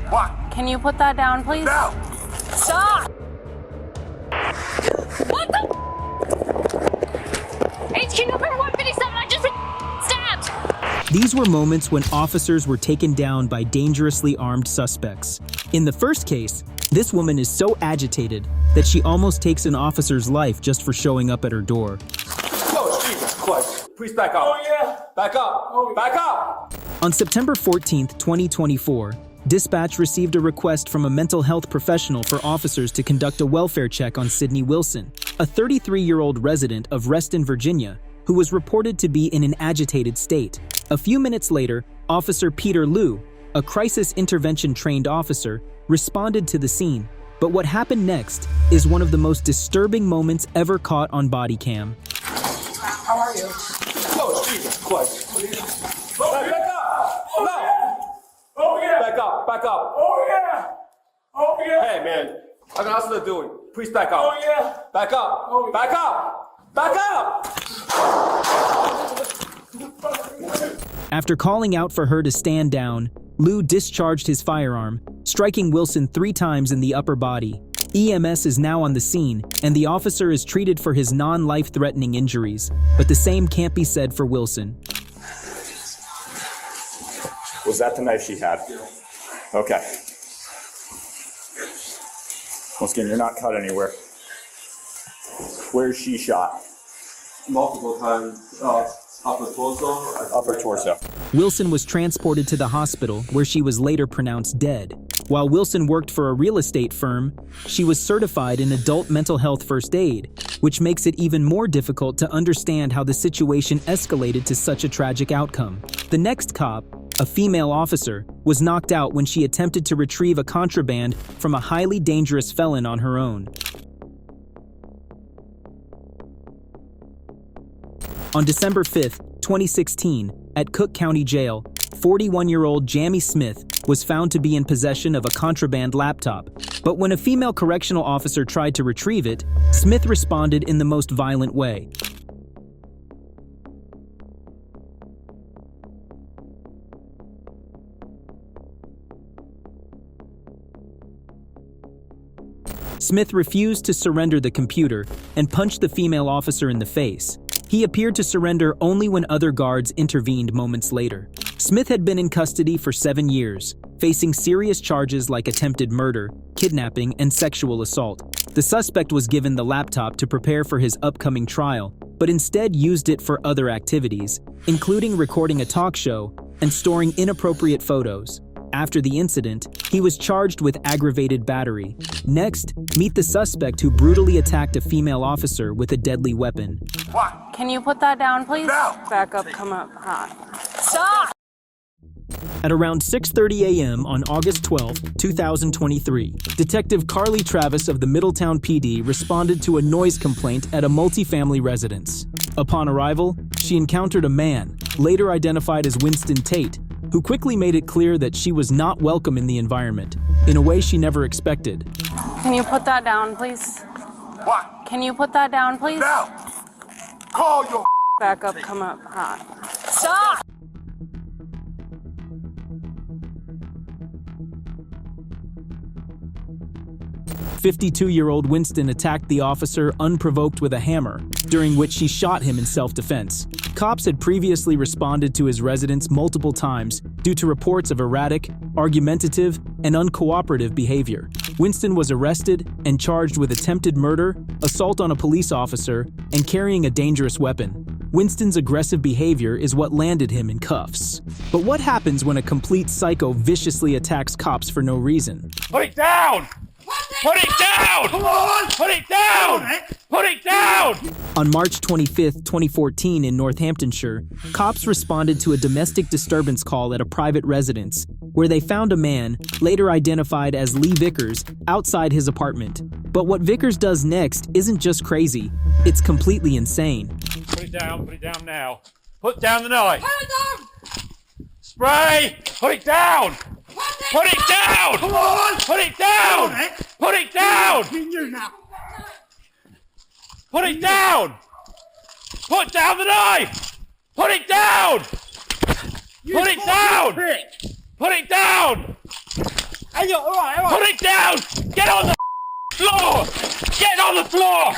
What? Can you put that down, please? Now! Stop! What the? HQ number 157, I just stabbed! These were moments when officers were taken down by dangerously armed suspects. In the first case, this woman is so agitated that she almost takes an officer's life just for showing up at her door. Oh, Jesus Christ. Please back up. Oh, yeah. Back up. Oh, back up. On September 14th, 2024, dispatch received a request from a mental health professional for officers to conduct a welfare check on Sydney Wilson, a 33-year-old resident of Reston, Virginia, who was reported to be in an agitated state. A few minutes later, Officer Peter Liu, a crisis intervention-trained officer, responded to the scene. But what happened next is one of the most disturbing moments ever caught on body cam. How are you? Oh, Jesus Christ. Oh, back up. Oh, no. Oh, yeah. Back up. Back up. Oh, yeah. Oh, yeah. Hey, man. I got nothing to do. Please back up. Oh, yeah. Back up. Oh, back up. Back up. After calling out for her to stand down, Liu discharged his firearm, striking Wilson 3 times in the upper body. EMS is now on the scene, and the officer is treated for his non-life-threatening injuries. But the same can't be said for Wilson. Was that the knife she had? Okay. Once again, you're not cut anywhere. Where's she shot? Multiple times. Upper torso. Upper torso. Wilson was transported to the hospital, where she was later pronounced dead. While Wilson worked for a real estate firm, she was certified in adult mental health first aid, which makes it even more difficult to understand how the situation escalated to such a tragic outcome. The next cop, a female officer, was knocked out when she attempted to retrieve a contraband from a highly dangerous felon on her own. On December 5, 2016, at Cook County Jail, 41-year-old Jamie Smith was found to be in possession of a contraband laptop. But when a female correctional officer tried to retrieve it, Smith responded in the most violent way. Smith refused to surrender the computer and punched the female officer in the face. He appeared to surrender only when other guards intervened moments later. Smith had been in custody for 7 years, facing serious charges like attempted murder, kidnapping, and sexual assault. The suspect was given the laptop to prepare for his upcoming trial, but instead used it for other activities, including recording a talk show and storing inappropriate photos. After the incident, he was charged with aggravated battery. Next, meet the suspect who brutally attacked a female officer with a deadly weapon. What? Can you put that down, please? Now! Back up, come up hot. Stop! At around 6:30 a.m. on August 12, 2023, Detective Carly Travis of the Middletown PD responded to a noise complaint at a multifamily residence. Upon arrival, she encountered a man, later identified as Winston Tate, who quickly made it clear that she was not welcome in the environment, in a way she never expected. Can you put that down, please? What? Can you put that down, please? Now! Call your Back up, come up hot. Stop! 52-year-old Winston attacked the officer unprovoked with a hammer, during which she shot him in self-defense. Cops had previously responded to his residence multiple times due to reports of erratic, argumentative, and uncooperative behavior. Winston was arrested and charged with attempted murder, assault on a police officer, and carrying a dangerous weapon. Winston's aggressive behavior is what landed him in cuffs. But what happens when a complete psycho viciously attacks cops for no reason? Put it down! Put it down! Come on! Put it down! Put it down! On March 25, 2014 in Northamptonshire, cops responded to a domestic disturbance call at a private residence, where they found a man, later identified as Lee Vickers, outside his apartment. But what Vickers does next isn't just crazy, it's completely insane. Put it down now. Put down the knife. Put it down! Spray! Put it down! Put it down! Come on! Put it down! Put it down! Put it down! Put down the knife! Put it down! Put it down! Put it down! Hey, yo, all right. Put it down! Get on the floor! Get on the floor!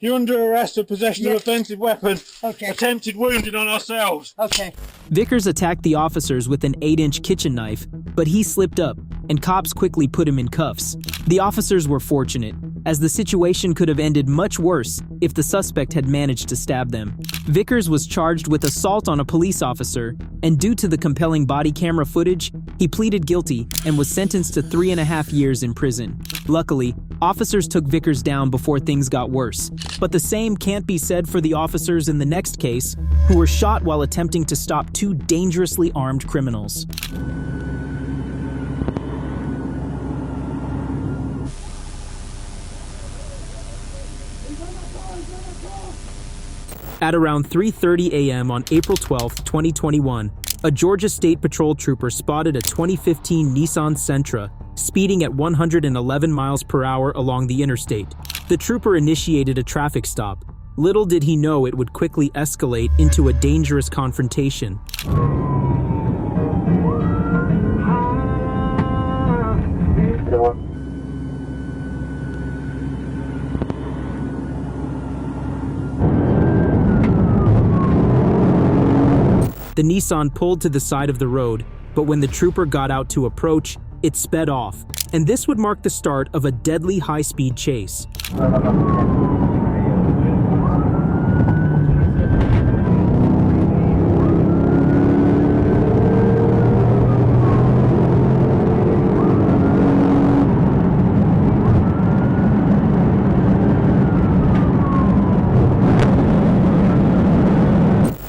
You're under arrest for possession of offensive weapon. Okay. Attempted wounding on ourselves. Okay. Vickers attacked the officers with an 8-inch kitchen knife, but he slipped up, and cops quickly put him in cuffs. The officers were fortunate, as the situation could have ended much worse if the suspect had managed to stab them. Vickers was charged with assault on a police officer, and due to the compelling body camera footage, he pleaded guilty and was sentenced to 3.5 years in prison. Luckily, officers took Vickers down before things got worse, but the same can't be said for the officers in the next case, who were shot while attempting to stop 2 dangerously armed criminals. At around 3:30 a.m. on April 12, 2021, a Georgia State Patrol trooper spotted a 2015 Nissan Sentra speeding at 111 miles per hour along the interstate. The trooper initiated a traffic stop. Little did he know it would quickly escalate into a dangerous confrontation. The Nissan pulled to the side of the road, but when the trooper got out to approach, it sped off, and this would mark the start of a deadly high-speed chase.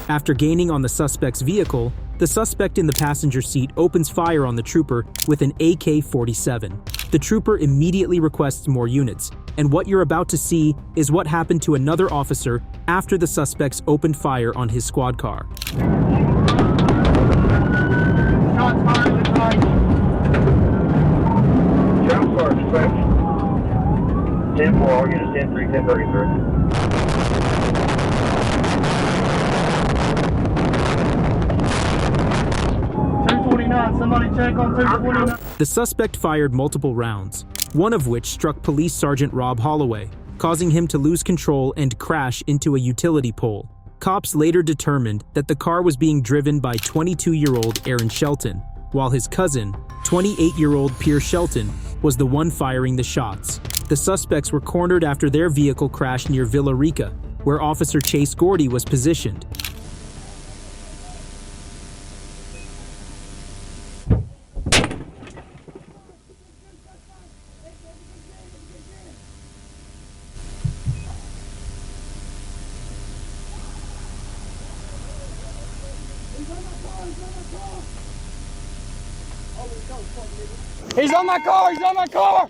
After gaining on the suspect's vehicle, the suspect in the passenger seat opens fire on the trooper with an AK-47. The trooper immediately requests more units, and what you're about to see is what happened to another officer after the suspects opened fire on his squad car. Shots fired in the car. Jump car, dispatch. 10-4, all units 10-3, 10-33. 229, somebody check on 229. The suspect fired multiple rounds, one of which struck Police Sergeant Rob Holloway, causing him to lose control and crash into a utility pole. Cops later determined that the car was being driven by 22-year-old Aaron Shelton, while his cousin, 28-year-old Pierre Shelton, was the one firing the shots. The suspects were cornered after their vehicle crashed near Villa Rica, where Officer Chase Gordy was positioned. He's on my car! He's on my car!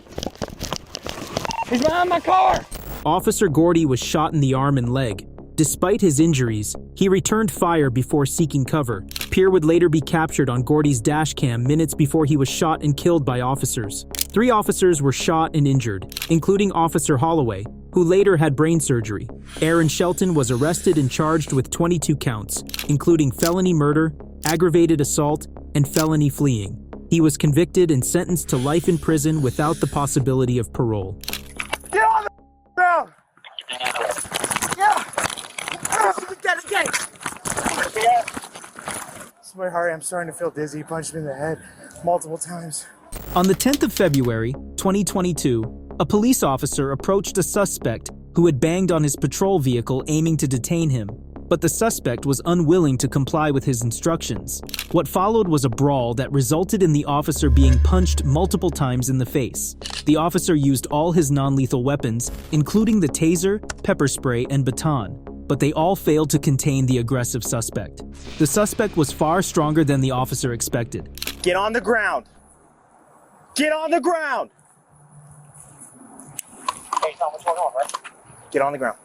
He's behind my car! Officer Gordy was shot in the arm and leg. Despite his injuries, he returned fire before seeking cover. Pierre would later be captured on Gordy's dash cam minutes before he was shot and killed by officers. 3 officers were shot and injured, including Officer Holloway, who later had brain surgery. Aaron Shelton was arrested and charged with 22 counts, including felony murder, aggravated assault, and felony fleeing. He was convicted and sentenced to life in prison without the possibility of parole. Get on the ground! Yeah! It's my heart. I'm starting to feel dizzy. He punched me in the head multiple times. On the 10th of February, 2022, a police officer approached a suspect who had banged on his patrol vehicle aiming to detain him, but the suspect was unwilling to comply with his instructions. What followed was a brawl that resulted in the officer being punched multiple times in the face. The officer used all his non-lethal weapons, including the taser, pepper spray, and baton, but they all failed to contain the aggressive suspect. The suspect was far stronger than the officer expected. Get on the ground! Get on the ground! Hey, Tom, what's going on, right? Get on the ground.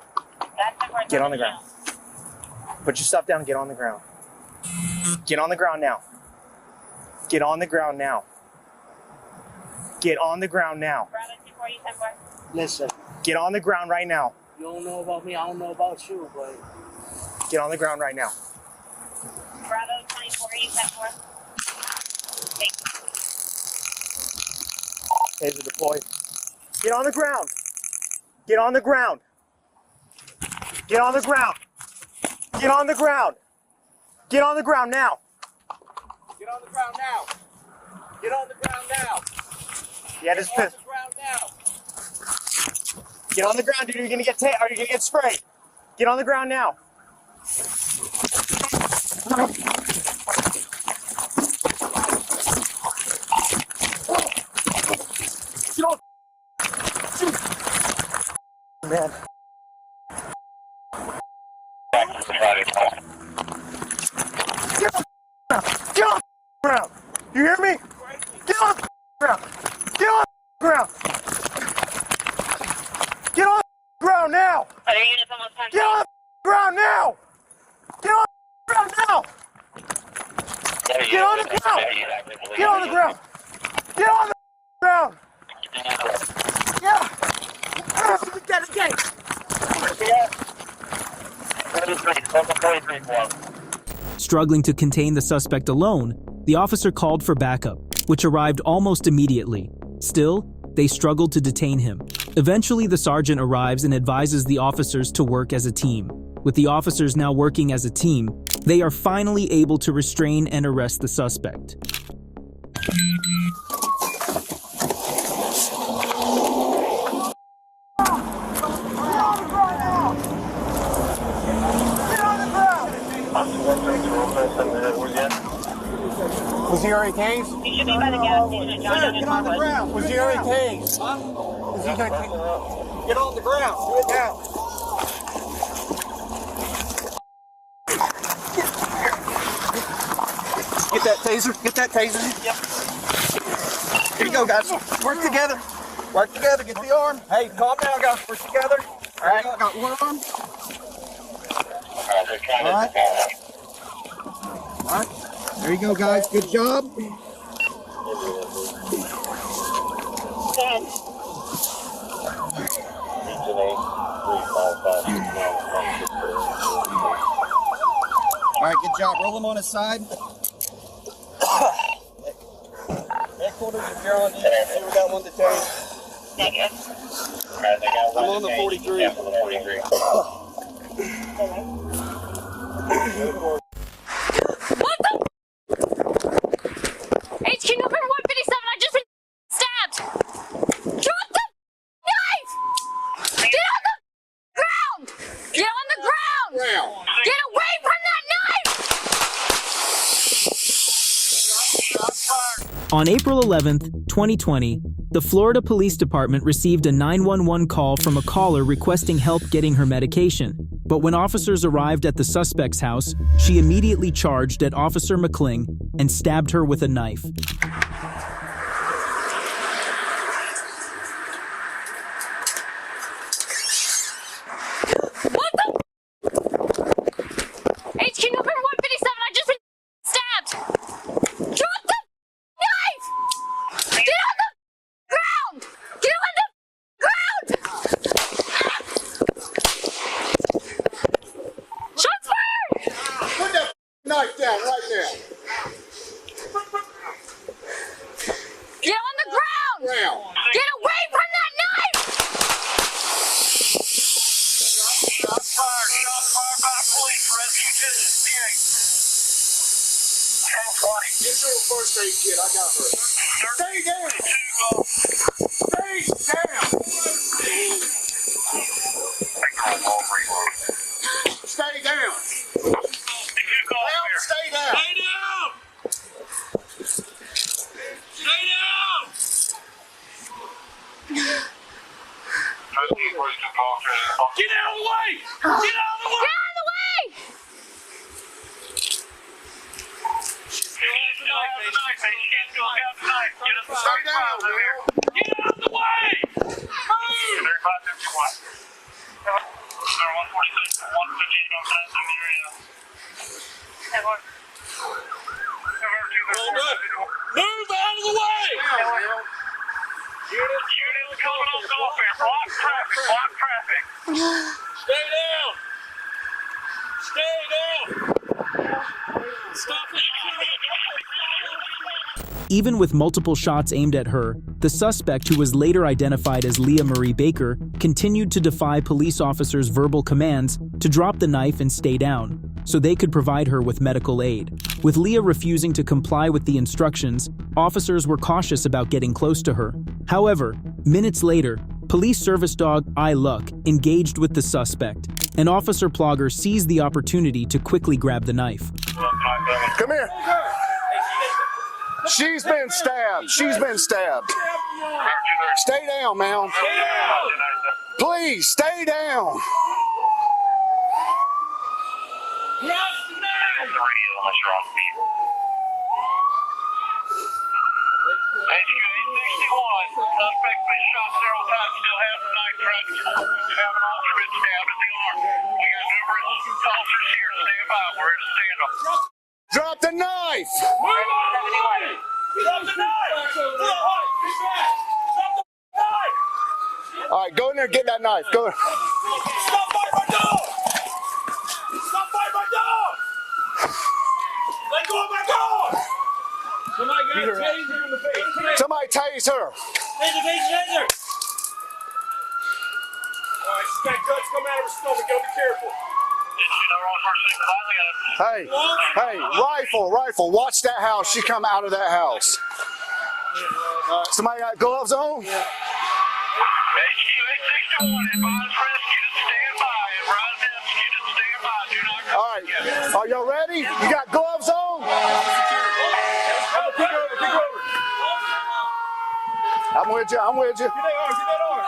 Get on the ground. Put your stuff down and get on the ground. Get on the ground now. Get on the ground now. Get on the ground now. Listen, Get on the ground right now. you don't know about me, I don't know about you, but Get on the ground right now. Bravo 24, you 10-4. Taser deployed. Get on the ground. Get on the ground. Get on the ground. Get on the ground. Get on the ground now. Get on the ground now. Get on the ground now. Yeah, just Get on piss. the ground now. Get on the ground, dude. You're gonna get are you gonna get sprayed? Get on the ground now. Get on. Man. Get on the ground. You hear me? Get on the ground. Get on the ground. Get on the ground now. Get on the ground now. Get on the ground now. Get on the ground. Get on the ground. Get on the ground. Yeah. Get it. Struggling to contain the suspect alone, the officer called for backup, which arrived almost immediately. Still, they struggled to detain him. Eventually, the sergeant arrives and advises the officers to work as a team. With the officers now working as a team, they are finally able to restrain and arrest the suspect. Was he already tased? He should be by the gas station. John Get on the ground. Was he already tased? Is he gonna get on the ground? Do it now. Get that taser. Get that taser. Yep. Here you go, guys. Work together. Work together. Get the arm. Hey, calm down, guys. Work together. All right. Got one arm. All right. All right. There you go, guys. Good job. All right, good job. Roll him on his side. Headquarters, if you're on, see we got one to take. I'm on the 43. HQ number 157, I just been stabbed. Drop the knife! Get on the ground! Get on the ground! Get away from that knife! On April 11th, 2020, the Florida Police Department received a 911 call from a caller requesting help getting her medication. But when officers arrived at the suspect's house, she immediately charged at Officer McCling and stabbed her with a knife. What the? HQ number 157, I just been stabbed. Drop the knife! Get on the ground! Get on the ground! Shots fired! Put that knife down right now. Get on the ground! Get away from that knife! Shots fired by police. Rescue to the scene. 1020. Get your first aid kit. I got her. Stay down. Stay down. Stay down. Stay down. Get out of the way! Get out of the way! Get out of the way! Stay down, Will. Get out of the way! Move! 3551. Sir 146, 158 on fast in the area. Move out of the way! Units coming off welfare. Block traffic. Block traffic. Stay down. Stay down. Stop it. Even with multiple shots aimed at her, the suspect, who was later identified as Leah Marie Baker, continued to defy police officers' verbal commands to drop the knife and stay down, so they could provide her with medical aid. With Leah refusing to comply with the instructions, officers were cautious about getting close to her. However, minutes later, police service dog I Luck engaged with the suspect, and Officer Plogger seized the opportunity to quickly grab the knife. Come here. She's been stabbed. She's been stabbed. Stay down, ma'am. Please, stay down. Suspect been shot several times, still has a knife threat. Have an officer been stabbed in the arm. We got numerous officers here. Stand by. We're ready to stand up. Drop the knife. Drop the knife! All right, go in there and get that knife. Go. Stop fighting my dog! Stop fighting my dog! Let go of my dog! Somebody got a taser in the face. Somebody tase her. Taser! Alright, she's got guts coming out of her stomach. Gotta be careful. Hey, rifle. Watch that house. She come out of that house. Somebody got gloves on? HQ 861, advise rescue to stand by. Advise rescue to stand by. Do not go. All right, are y'all ready? You got gloves on? Kick over. I'm with you. Get that arm.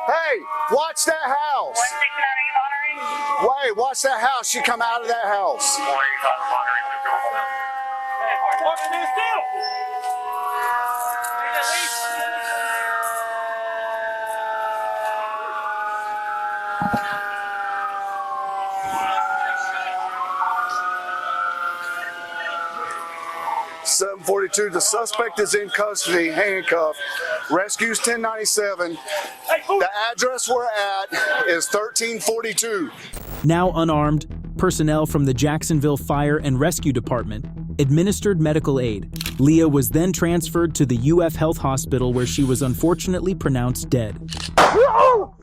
Hey, watch that house. Wait, watch that house. She come out of that house. .742. The suspect is in custody, handcuffed. Rescues 1097. The address we're at is 1342. Now unarmed, personnel from the Jacksonville Fire and Rescue Department administered medical aid. Leah was then transferred to the UF Health Hospital, where she was unfortunately pronounced dead. Oh!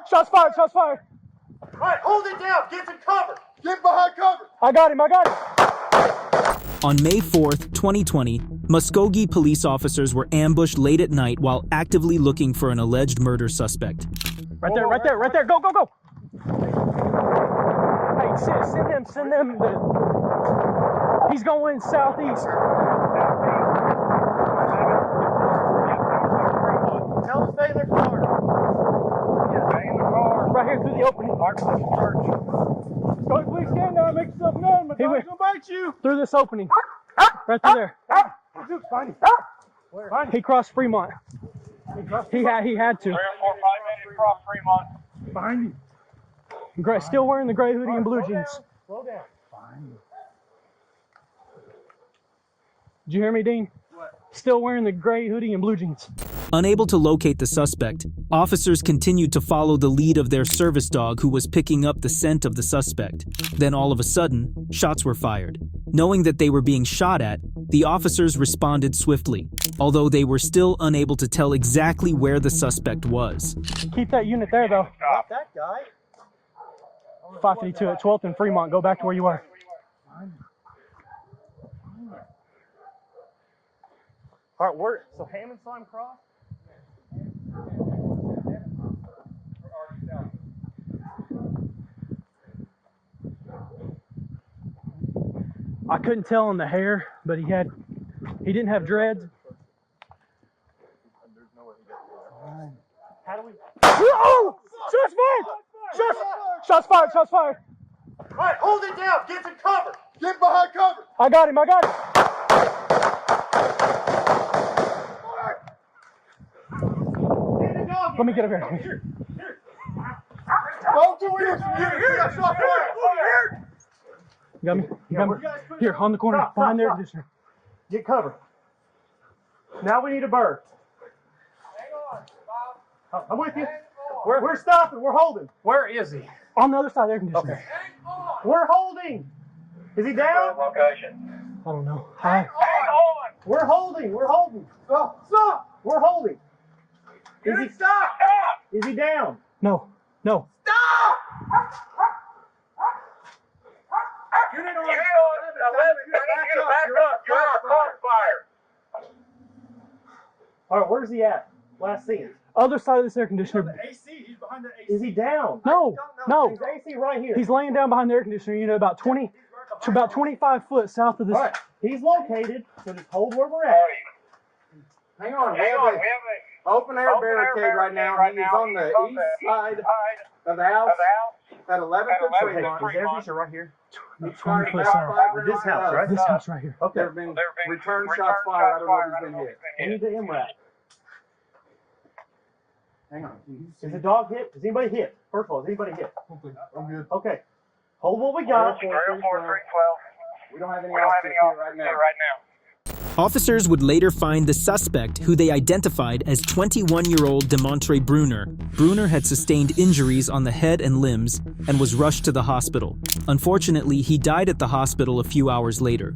Shots fired! Shots fired! All right, hold it down. Get some cover. Get behind cover. I got him! On May 4th, 2020, Muskogee police officers were ambushed late at night while actively looking for an alleged murder suspect. Right there! Go! Hey, send them. He's going southeast. Tell them to stay in their car. Stay in the car. Right here through the opening. Go, please stand down and make yourself known. My dog's gonna bite you. Through this opening. Right through there. Find him. He crossed Fremont. He had to. 3 or 4 5 minutes across Fremont. Find him. Still wearing the gray hoodie and blue jeans. Slow down. Did you hear me, Dean? What? Still wearing the gray hoodie and blue jeans. Unable to locate the suspect, officers continued to follow the lead of their service dog, who was picking up the scent of the suspect. Then all of a sudden, shots were fired. Knowing that they were being shot at, the officers responded swiftly, although they were still unable to tell exactly where the suspect was. Keep that unit there, though. Stop that guy. 552 at 12th and Fremont. Go back to where you were. All right, so Hammond saw him cross? I couldn't tell on the hair, but he didn't have dreads. How do we? Oh! Shots fired! All right, hold it down. Get some cover. Get behind cover. I got him! Let me get up here. Don't do it. Here. You got me? Here, on the corner. Behind there. Get cover. Now we need a bird. Hang on, Bob. I'm with you. We're stopping. We're holding. Where is he? On the other side of the air conditioner. Okay. We're holding. Is he down? I don't know. Hi. We're holding. We're holding. Stop. Stop. We're holding. Is he stop? Is he down? No. No. Unit on 11. Back up. You're on crossfire. All right, where's he at? Last seen. Other side of this air conditioner. AC. He's behind the AC. Is he down? No. No. His AC right here. He's laying down behind the air conditioner unit about 25 foot south of this. All right, he's located, so just hold where we're at. Hang on. We have an open air barricade right now. He is on the east side of the house at 11th and Okay, Tremont. his air conditioner right here. 20 foot south. This house, right? This house right here. Okay. There have been return shots fired. I don't know if he's been hit. We need the MRAP. Hang on. Is the dog hit? Is anybody hit? First of all, is anybody hit? I'm good. Okay. Hold what we got. 304, 312. We don't have any officers here right now. Officers would later find the suspect, who they identified as 21-year-old DeMontre Bruner. Bruner had sustained injuries on the head and limbs and was rushed to the hospital. Unfortunately, he died at the hospital a few hours later.